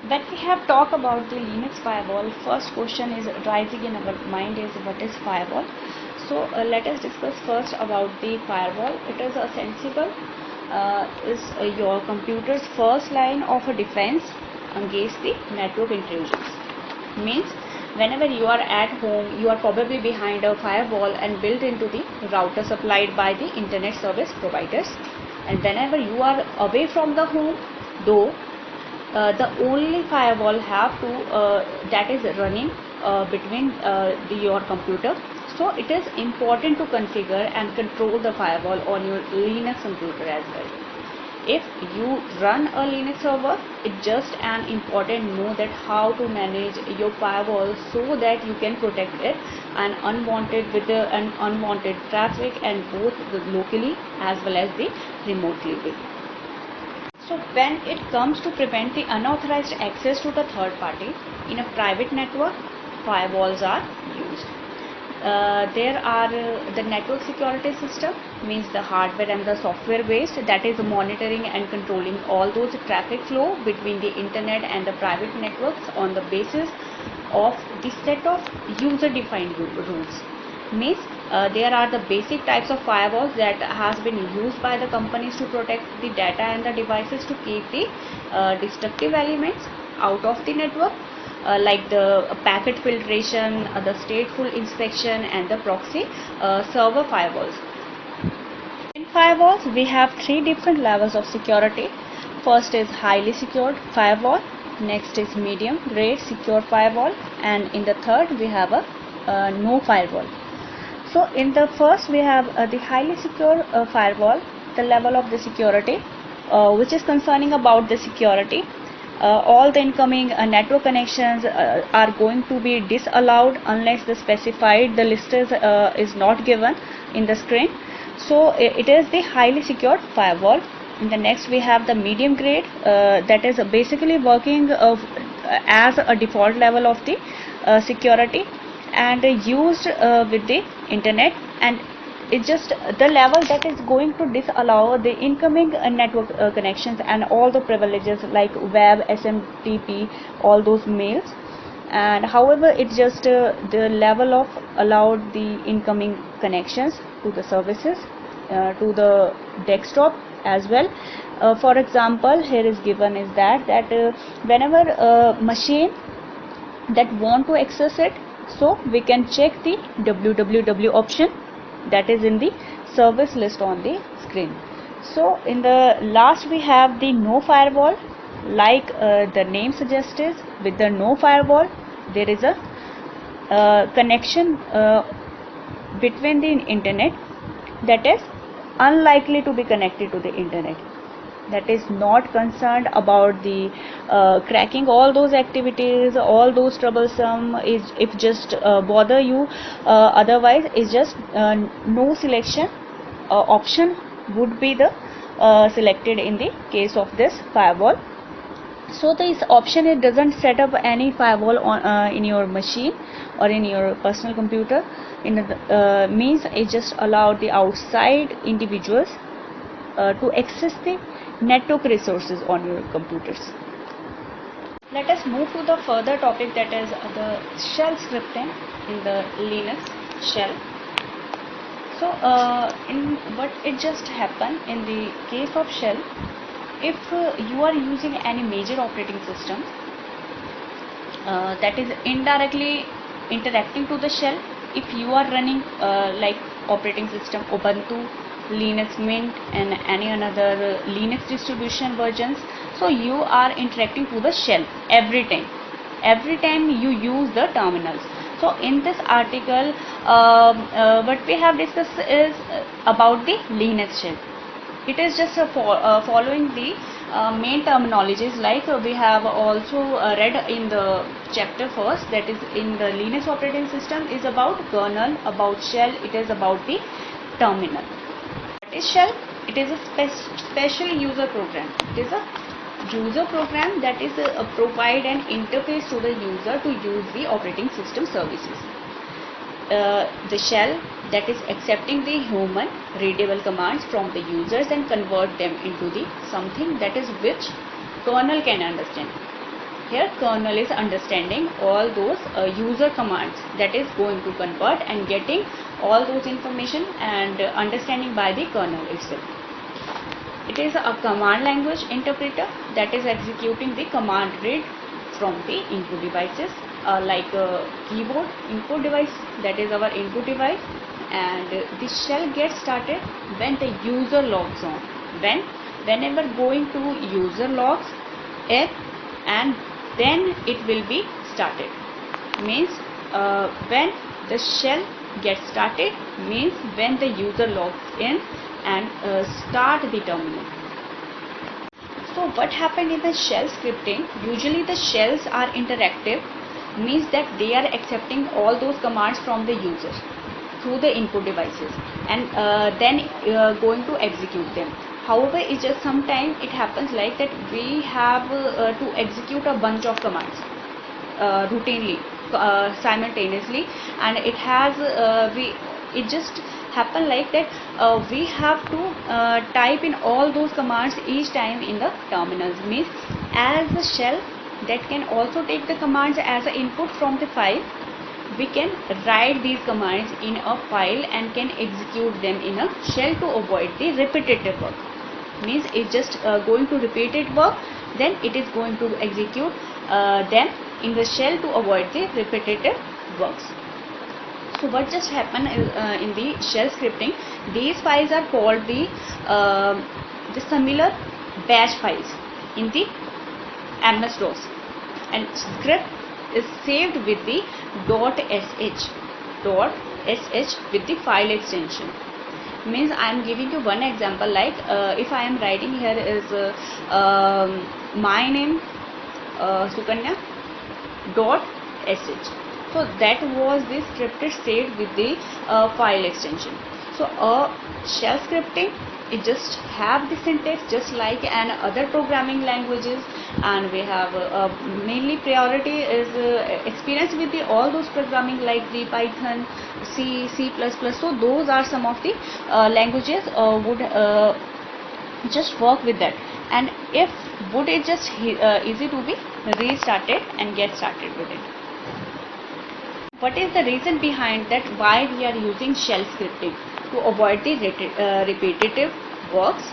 When we have talked about the Linux firewall, first question is rising in our mind is what is firewall. So let us discuss first about the firewall. It is a sensible is your computer's first line of a defense against the network intrusions. Means whenever you are at home, you are probably behind a firewall and built into the router supplied by the internet service providers. And whenever you are away from the home, though the only firewall have to that is running between your computer. So it is important to configure and control the firewall on your Linux computer as well. If you run a Linux server, it's just an important know that how to manage your firewall so that you can protect it and unwanted with the unwanted traffic and both the locally as well as the remotely. So when it comes to prevent the unauthorized access to the third party in a private network, firewalls are used. There are the network security system, means the hardware and the software based, that is monitoring and controlling all those traffic flow between the internet and the private networks on the basis of the set of user defined rules. Means there are the basic types of firewalls that has been used by the companies to protect the data and the devices to keep the destructive elements out of the network, like the packet filtration, the stateful inspection and the proxy server firewalls. In firewalls we have three different levels of security. First is highly secured firewall, next is medium grade secure firewall, and in the third we have a no firewall. So in the first we have the highly secure firewall, the level of the security which is concerning about the security. All the incoming network connections are going to be disallowed unless the specified the list is not given in the screen. So it is the highly secured firewall. In the next we have the medium grade, that is basically working as a default level of the security and used with the internet, and it's just the level that is going to disallow the incoming network connections and all the privileges like web, SMTP, all those mails. And however it's just the level of allowed the incoming connections to the services, to the desktop as well. For example, here is given is that whenever a machine that want to access it, so we can check the www option that is in the service list on the screen. So in the last we have the no firewall, like the name suggests is, with the no firewall there is a connection between the internet that is unlikely to be connected to the internet, that is not concerned about the cracking all those activities, all those troublesome is if just bother you, otherwise is just no selection option would be the selected in the case of this firewall. So this option, it doesn't set up any firewall on in your machine or in your personal computer. In the, means it just allowed the outside individuals to access the network resources on your computers. Let us move to the further topic, that is the shell scripting in the Linux shell. So in what it just happened in the case of shell, if you are using any major operating system that is indirectly interacting to the shell, if you are running like operating system Ubuntu, Linux Mint and any another Linux distribution versions, so you are interacting to the shell every time you use the terminals. So in this article what we have discussed is about the Linux shell. It is just following the main terminologies, like we have also read in the chapter first, that is in the Linux operating system is about kernel, about shell, it is about the terminal. What is shell? It is a special user program. It is a user program that is provide an interface to the user to use the operating system services. The shell that is accepting the human readable commands from the users and convert them into the something that is which kernel can understand. Here kernel is understanding all those user commands, that is going to convert and getting all those information and understanding by the kernel itself. It is a command language interpreter that is executing the command read from the input devices, like keyboard input device, that is our input device, and the shell gets started when the user logs on. Whenever going to user logs in, and then it will be started. Means when the shell gets started means when the user logs in and start the terminal. So what happened in the shell scripting? Usually the shells are interactive, means that they are accepting all those commands from the user through the input devices, and then going to execute them. However, it's just sometimes it happens like that we have to execute a bunch of commands routinely, simultaneously, and it has it just happen like that we have to type in all those commands each time in the terminals. Means as the shell that can also take the commands as an input from the file, we can write these commands in a file and can execute them in a shell to avoid the repetitive work. Means it's just going to repeat it work, then it is going to execute them in the shell to avoid the repetitive works. So what just happened in the shell scripting, these files are called the similar bash files in the MS-DOS, and script is saved with the .sh with the file extension. Means I am giving you one example, like if I am writing here is my name Sukanya .sh. So that was the scripted saved with the file extension. So shell scripting, it just have the syntax just like an other programming languages, and we have mainly priority is experience with the all those programming like the Python, C, C++. So those are some of the languages would just work with that, and if would it just easy to be restarted and get started with it. What is the reason behind that why we are using shell scripting? To avoid the repetitive works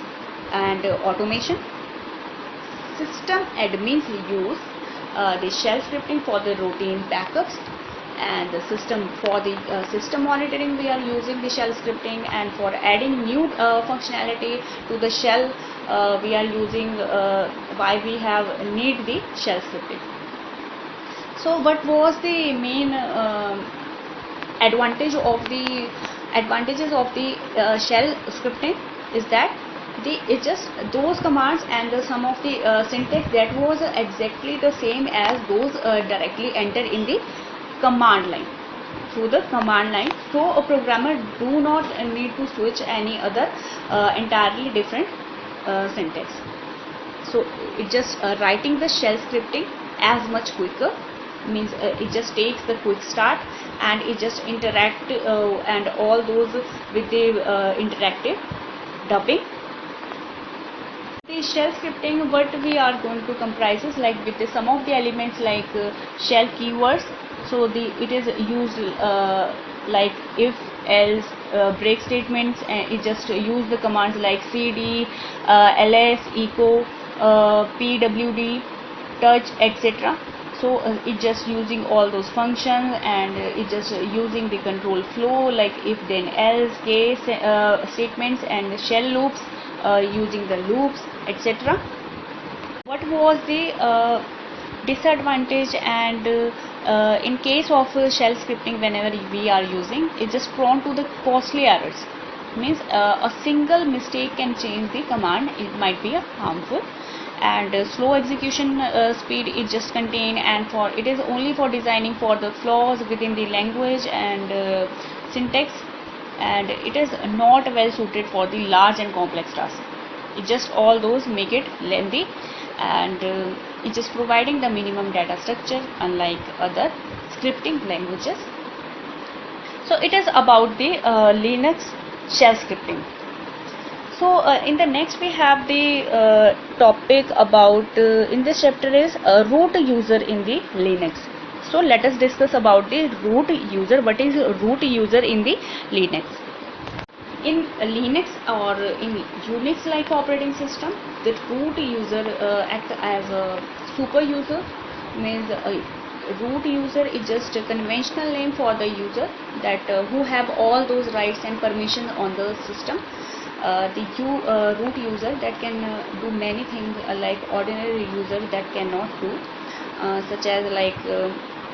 and automation. System admins use the shell scripting for the routine backups, and the system for the system monitoring we are using the shell scripting, and for adding new functionality to the shell we are using why we have need the shell scripting. So what was the main advantages of the shell scripting is that it just those commands and some of the syntax that was exactly the same as those directly enter in the command line, through the command line. So a programmer do not need to switch any other entirely different syntax. So it just writing the shell scripting as much quicker. Means it just takes the quick start and it just interact and all those with the interactive dubbing. The shell scripting, what we are going to comprise is like with the, some of the elements like shell keywords. So it is used like if, else, break statements, and it just use the commands like cd, ls, echo, pwd, touch, etc. So it just using all those functions, and it just using the control flow like if, then, else, case statements, and shell loops, using the loops, etc. What was the disadvantage? And in case of shell scripting, whenever we are using, it's just prone to the costly errors. Means a single mistake can change the command. It might be harmful. And slow execution speed is just contained, and for it is only for designing for the flaws within the language and syntax, and it is not well suited for the large and complex tasks. It just all those make it lengthy, and it just providing the minimum data structure unlike other scripting languages. So it is about the Linux shell scripting. So in the next we have the topic about in this chapter is root user in the Linux. So let us discuss about the root user. What is root user in the Linux? In Linux or in Unix like operating system, the root user acts as a super user. Means root user is just a conventional name for the user that who have all those rights and permission on the system. The root user that can do many things like ordinary user that cannot do, such as like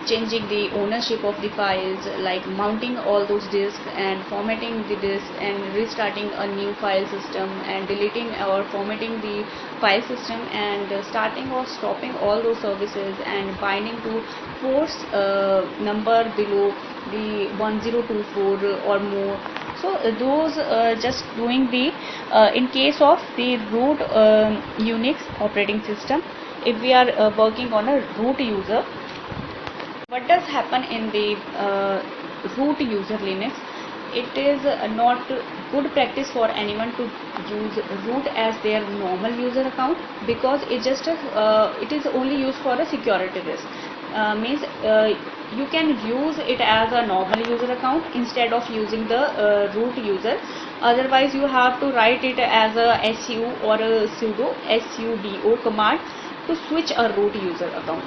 changing the ownership of the files, like mounting all those disks and formatting the disk and restarting a new file system and deleting or formatting the file system and starting or stopping all those services and binding to ports number below the 1024 or more. So those just doing the in case of the root Unix operating system, if we are working on a root user, what does happen in the root user Linux? It is not good practice for anyone to use root as their normal user account, because it just it is only used for a security risk. Means you can use it as a normal user account instead of using the root user. Otherwise you have to write it as a su or a sudo command to switch a root user account.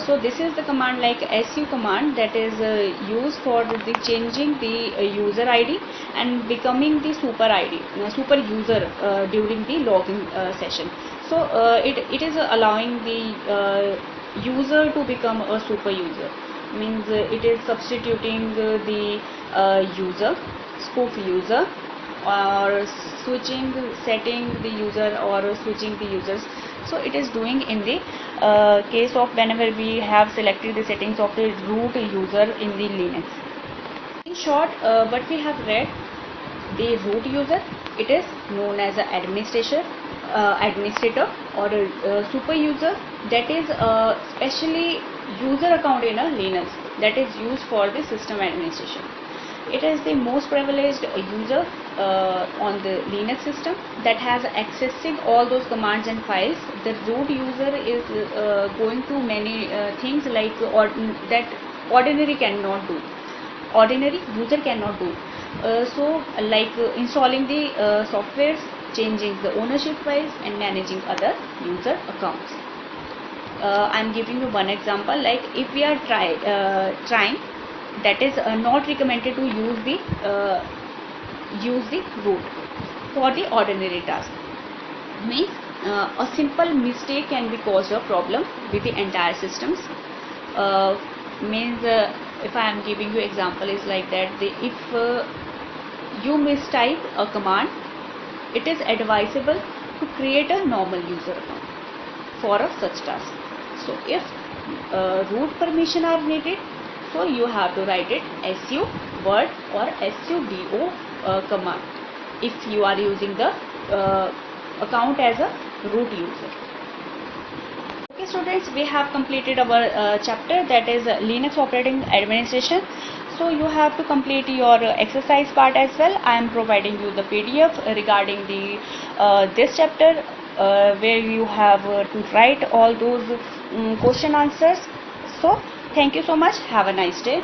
So this is the command like su command that is used for the changing the user ID and becoming the super ID, super user during the login session. So it is allowing the user to become a super user. Means it is substituting the user, spoof user, or switching, setting the user or switching the users. So it is doing in the case of whenever we have selected the settings of the root user in the Linux. In short, what we have read, the root user, it is known as an administrator or a super user, that is specially user account in a Linux that is used for the system administration. It is the most privileged user on the Linux system that has accessing all those commands and files. The root user is going through many things like that ordinary cannot do. Ordinary user cannot do. So like installing the softwares, changing the ownership files and managing other user accounts. I am giving you one example, like if we are trying, that is not recommended to use the root for the ordinary task. Means a simple mistake can be caused a problem with the entire systems. Means if I am giving you example is like that, if you mistype a command, it is advisable to create a normal user account for a such task. So if root permission are needed, so you have to write it su word or sudo command if you are using the account as a root user. Okay students, we have completed our chapter, that is Linux operating administration. So you have to complete your exercise part as well. I am providing you the PDF regarding the this chapter where you have to write all those question answers. So thank you so much. Have a nice day.